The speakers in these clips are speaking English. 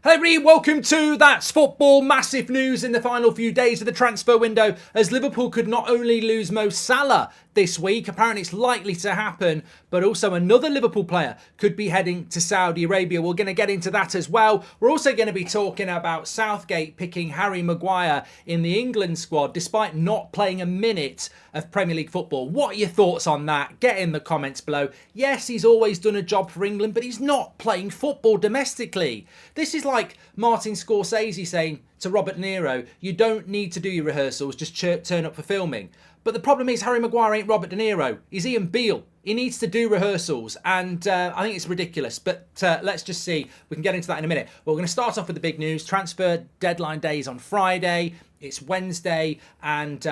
Hey everybody, welcome to That's Football. Massive news in the final few days of the transfer window as Liverpool could not only lose Mo Salah this week, apparently it's likely to happen, but also another Liverpool player could be heading to Saudi Arabia. We're going to get into that as well. We're also going to be talking about Southgate picking Harry Maguire in the England squad despite not playing a minute of Premier League football. What are your thoughts on that? Get in the comments below. Yes, he's always done a job for England, but he's not playing football domestically. This is like Martin Scorsese saying to Robert De Niro, you don't need to do your rehearsals, just turn up for filming. But the problem is Harry Maguire ain't Robert De Niro. He's Ian Beale. He needs to do rehearsals, and I think it's ridiculous. But let's just see. We can get into that in a minute. Well, we're going to start off with the big news. Transfer deadline day is on Friday. It's Wednesday, and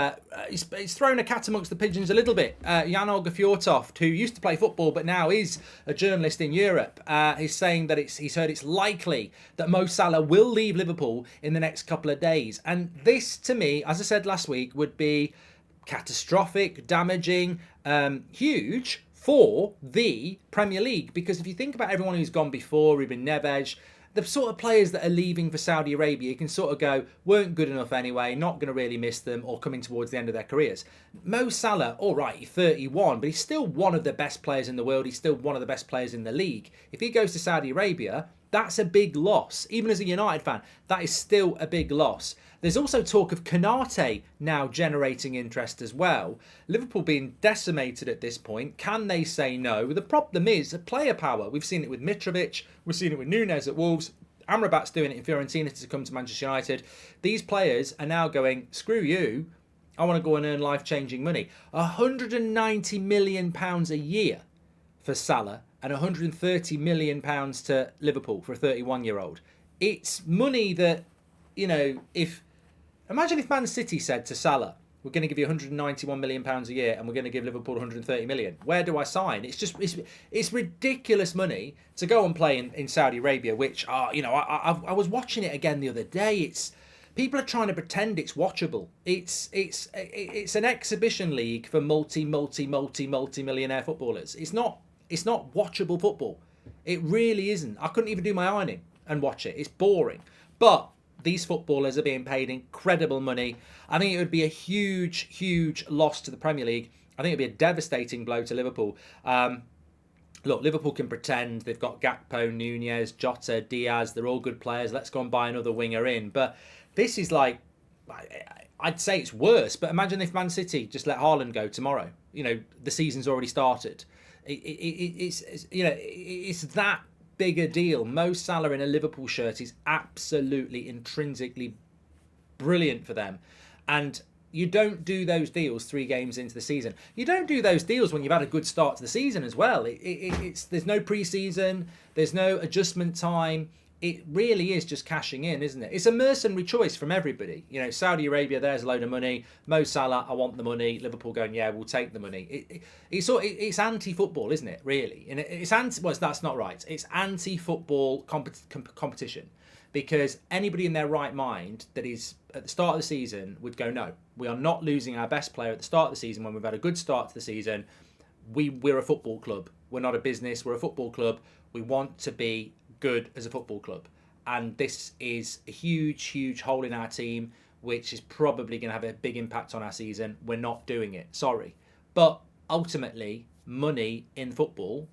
it's thrown a cat amongst the pigeons a little bit. Jan Olga Fjortoft, who used to play football but now is a journalist in Europe, is saying that he's heard it's likely that Mo Salah will leave Liverpool in the next couple of days. And this, to me, as I said last week, would be catastrophic, damaging, huge for the Premier League. Because if you think about everyone who's gone before, Ruben Neves, the sort of players that are leaving for Saudi Arabia, you can sort of go, weren't good enough anyway, not going to really miss them, or coming towards the end of their careers. Mo Salah, all right, he's 31, but he's still one of the best players in the world. He's still one of the best players in the league. If he goes to Saudi Arabia, that's a big loss. Even as a United fan, that is still a big loss. There's also talk of Konate now generating interest as well. Liverpool being decimated at this point. Can they say no? The problem is the player power. We've seen it with Mitrovic. We've seen it with Nunes at Wolves. Amrabat's doing it in Fiorentina to come to Manchester United. These players are now going, screw you. I want to go and earn life-changing money. £190 million a year for Salah and £130 million to Liverpool for a 31-year-old. It's money that, you know, imagine if Man City said to Salah, we're going to give you £191 million a year and we're going to give Liverpool £130 million. Where do I sign? It's ridiculous money to go and play in Saudi Arabia, which, I was watching it again the other day. People are trying to pretend it's watchable. It's an exhibition league for multi-millionaire footballers. It's not watchable football. It really isn't. I couldn't even do my ironing and watch it. It's boring. But these footballers are being paid incredible money. I think it would be a huge, huge loss to the Premier League. I think it would be a devastating blow to Liverpool. Look, Liverpool can pretend they've got Gakpo, Nunez, Jota, Diaz. They're all good players. Let's go and buy another winger in. But this is like, I'd say it's worse. But imagine if Man City just let Haaland go tomorrow. You know, the season's already started. It's that big a deal. Mo Salah in a Liverpool shirt is absolutely intrinsically brilliant for them, and you don't do those deals 3 games into the season. You don't do those deals when you've had a good start to the season as well. There's no pre-season, there's no adjustment time. It really is just cashing in, isn't it? It's a mercenary choice from everybody. You know, Saudi Arabia, there's a load of money. Mo Salah, I want the money. Liverpool going, yeah, we'll take the money. It's anti-football, isn't it? Really, and that's not right. It's anti-football competition, because anybody in their right mind that is at the start of the season would go, no, we are not losing our best player at the start of the season when we've had a good start to the season. We're a football club. We're not a business. We're a football club. We want to be good as a football club, and this is a huge hole in our team, which is probably going to have a big impact on our season. We're not doing it, sorry, but ultimately money in football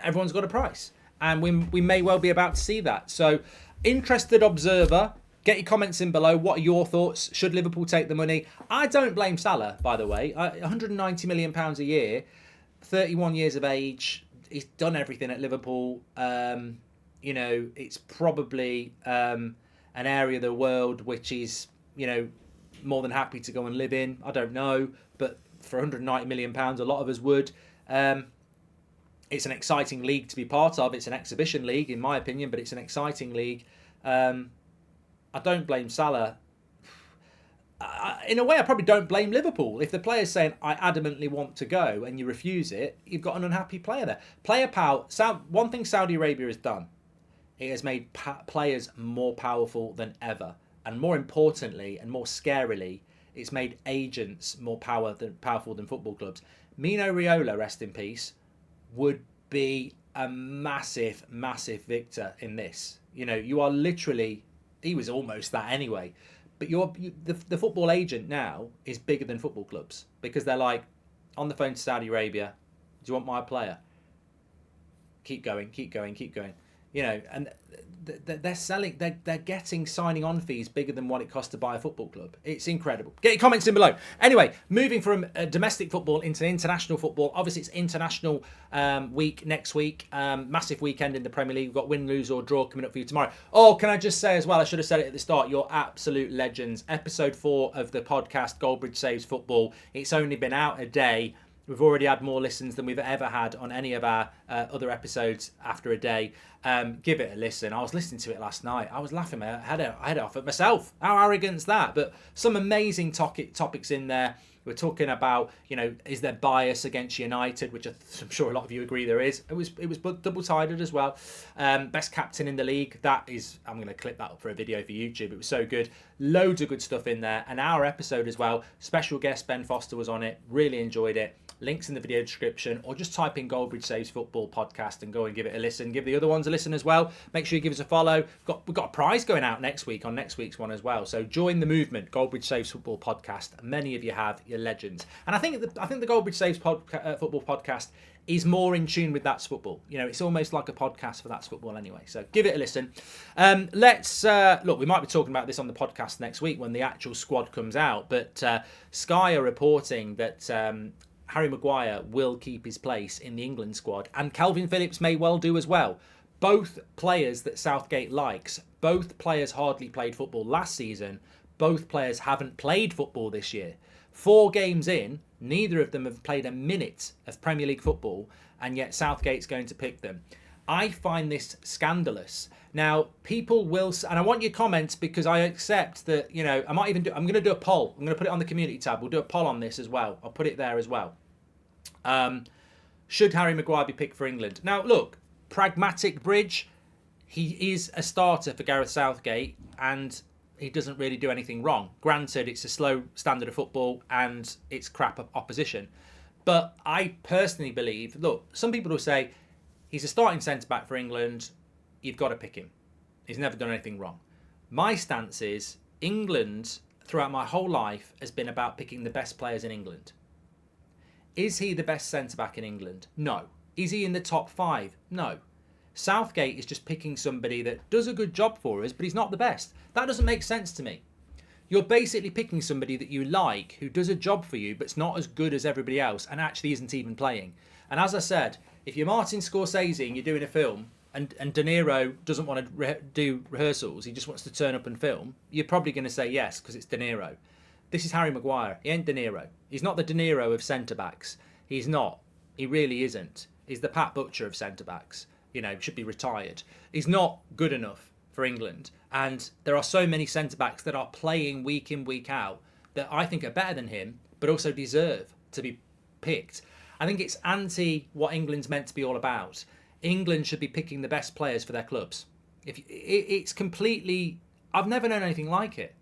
everyone's got a price, and we may well be about to see that. So, interested observer, get your comments in below. What are your thoughts? Should Liverpool take the money? I don't blame Salah, by the way. £190 million a year, 31 years of age. He's done everything at Liverpool. It's probably an area of the world which he's, more than happy to go and live in. I don't know, but for £190 million, a lot of us would. It's an exciting league to be part of. It's an exhibition league, in my opinion, but it's an exciting league. I don't blame Salah. In a way, I probably don't blame Liverpool. If the player's saying, I adamantly want to go, and you refuse it, you've got an unhappy player there. Player power. One thing Saudi Arabia has done, it has made players more powerful than ever. And more importantly, and more scarily, it's made agents more powerful than football clubs. Mino Raiola, rest in peace, would be a massive, massive victor in this. You know, you are literally, he was almost that anyway. But the football agent now is bigger than football clubs because they're like, on the phone to Saudi Arabia, do you want my player? Keep going, keep going, keep going. You know, and they're selling, they're getting signing on fees bigger than what it costs to buy a football club. It's incredible. Get your comments in below. Anyway, moving from domestic football into international football. Obviously, it's international week next week. Massive weekend in the Premier League. We've got win, lose or draw coming up for you tomorrow. Oh, can I just say as well, I should have said it at the start, you're absolute legends. Episode 4 of the podcast, Goldbridge Saves Football. It's only been out a day. We've already had more listens than we've ever had on any of our other episodes after a day. Give it a listen. I was listening to it last night. I was laughing my head off at myself. How arrogant's that? But some amazing topics in there. We're talking about, you know, is there bias against United, which I'm sure a lot of you agree there is. It was double-sided as well. Best captain in the league. That is, I'm going to clip that up for a video for YouTube. It was so good. Loads of good stuff in there. And our episode as well. Special guest Ben Foster was on it. Really enjoyed it. Links in the video description, or just type in Goldbridge Saves Football podcast and go and give it a listen. Give the other ones a listen as well. Make sure you give us a follow. We've got a prize going out next week on next week's one as well. So join the movement, Goldbridge Saves Football podcast. Many of you have, you're legends. And I think the Goldbridge Saves Football podcast is more in tune with That's Football. You know, it's almost like a podcast for That's Football anyway. So give it a listen. Let's look. We might be talking about this on the podcast next week when the actual squad comes out. But Sky are reporting that Harry Maguire will keep his place in the England squad, and Calvin Phillips may well do as well. Both players that Southgate likes, both players hardly played football last season, both players haven't played football this year. 4 games in, neither of them have played a minute of Premier League football, and yet Southgate's going to pick them. I find this scandalous. Now, people will, and I want your comments because I accept that, you know, I'm going to do a poll. I'm going to put it on the community tab. We'll do a poll on this as well. I'll put it there as well. Should Harry Maguire be picked for England? Now, look, pragmatic Bridge, he is a starter for Gareth Southgate and he doesn't really do anything wrong. Granted, it's a slow standard of football and it's crap opposition. But I personally believe, look, some people will say, he's a starting centre-back for England, you've got to pick him. He's never done anything wrong. My stance is, England, throughout my whole life, has been about picking the best players in England. Is he the best centre-back in England? No. Is he in the top 5? No. Southgate is just picking somebody that does a good job for us, but he's not the best. That doesn't make sense to me. You're basically picking somebody that you like, who does a job for you, but's not as good as everybody else, and actually isn't even playing. And as I said, if you're Martin Scorsese and you're doing a film, and De Niro doesn't want to do rehearsals, he just wants to turn up and film, you're probably going to say yes, because it's De Niro. This is Harry Maguire. He ain't De Niro. He's not the De Niro of centre-backs. He's not. He really isn't. He's the Pat Butcher of centre-backs. You know, should be retired. He's not good enough for England. And there are so many centre-backs that are playing week in, week out that I think are better than him, but also deserve to be picked. I think it's anti what England's meant to be all about. England should be picking the best players for their clubs. It's completely... I've never known anything like it.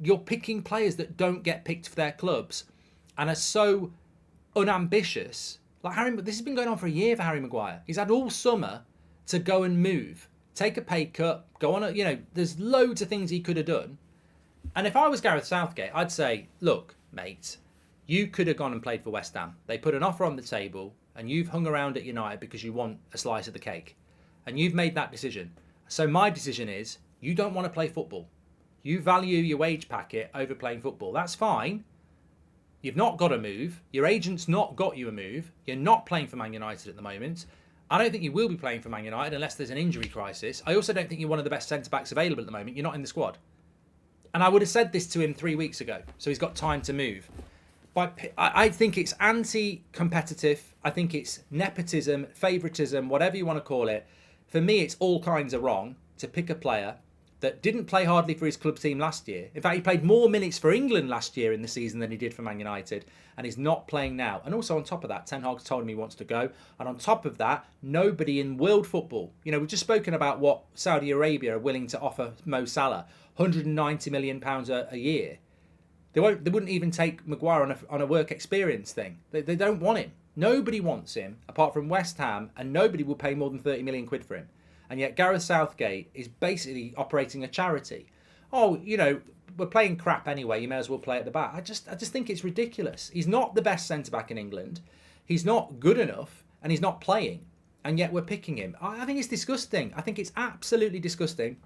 You're picking players that don't get picked for their clubs and are so unambitious. Like this has been going on for a year for Harry Maguire. He's had all summer to go and move, take a pay cut, go on. You know, there's loads of things he could have done. And if I was Gareth Southgate, I'd say, look, mate, you could have gone and played for West Ham. They put an offer on the table and you've hung around at United because you want a slice of the cake. And you've made that decision. So my decision is, you don't want to play football. You value your wage packet over playing football. That's fine. You've not got a move. Your agent's not got you a move. You're not playing for Man United at the moment. I don't think you will be playing for Man United unless there's an injury crisis. I also don't think you're one of the best centre-backs available at the moment. You're not in the squad. And I would have said this to him 3 weeks ago. So he's got time to move. But I think it's anti-competitive. I think it's nepotism, favouritism, whatever you want to call it. For me, it's all kinds of wrong to pick a player that didn't play hardly for his club team last year. In fact, he played more minutes for England last year in the season than he did for Man United, and he's not playing now. And also on top of that, Ten Hag's told him he wants to go. And on top of that, nobody in world football, you know, we've just spoken about what Saudi Arabia are willing to offer Mo Salah, £190 million a year. They wouldn't even take Maguire on a work experience thing. They don't want him. Nobody wants him apart from West Ham, and nobody will pay more than 30 million quid for him. And yet Gareth Southgate is basically operating a charity. Oh, we're playing crap anyway, you may as well play at the back. I just think it's ridiculous. He's not the best centre-back in England. He's not good enough, and he's not playing. And yet we're picking him. I think it's disgusting. I think it's absolutely disgusting.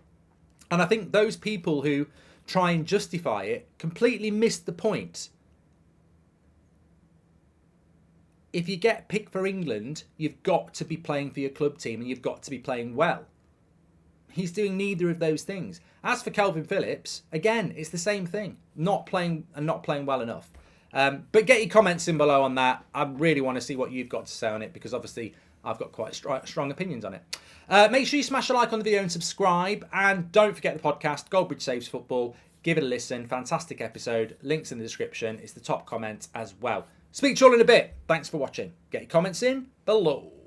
And I think those people who try and justify it completely miss the point. If you get picked for England, you've got to be playing for your club team and you've got to be playing well. He's doing neither of those things. As for Calvin Phillips, again, it's the same thing. Not playing well enough. But get your comments in below on that. I really want to see what you've got to say on it, because obviously I've got quite strong opinions on it. Make sure you smash a like on the video and subscribe. And don't forget the podcast, Goldbridge Saves Football. Give it a listen. Fantastic episode. Links in the description. It's the top comment as well. Speak to you all in a bit. Thanks for watching. Get your comments in below.